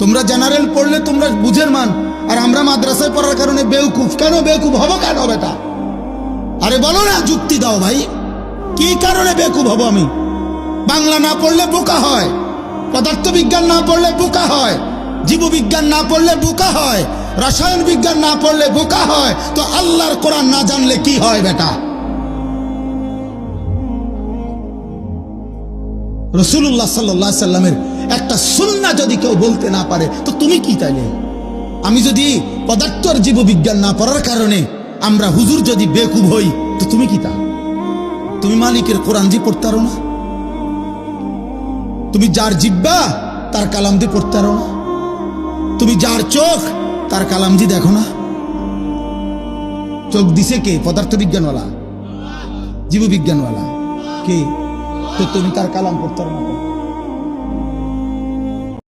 তোমরা জেনারেল পড়লে তোমরা বুঝের মান, আর আমরা মাদ্রাসায় পড়ার কারণে বেউকুফ। কেন বেউকুফ হবো কেন বেটা? আরে বলো না, যুক্তি দাও ভাই, কি কারণে বেকুব হব আমি? বাংলা না পড়লে বোকা হয়, পদার্থবিজ্ঞান না পড়লে বোকা হয়, জীববিজ্ঞান না পড়লে বোকা হয়, রসায়ন বিজ্ঞান না পড়লে বোকা হয়, তো আল্লাহর কোরআন না জানলে কি হয় বেটা? রাসূলুল্লাহ সাল্লাল্লাহু আলাইহি সাল্লামের একটা সুন্নাহ যদি কেউ বলতে না পারে তো তুমি কি তাইলে? আমি যদি পদার্থ আর জীববিজ্ঞান না পড়ার কারণে আমরা হুজুর যদি বেকুব হই তো তুমি কি তা? তুমি মালিকের কোরআন জি পড়তে পারো না? তুমি যার জিব্বা তার কালাম দিয়ে পড়তে পারো না? তুমি যার চোখ তার কালাম জি দেখো না? চোখ দিছে কে? পদার্থবিজ্ঞানওয়ালা, জীববিজ্ঞানওয়ালা কে? তো তুমি তার কালাম পড়তে পারো না?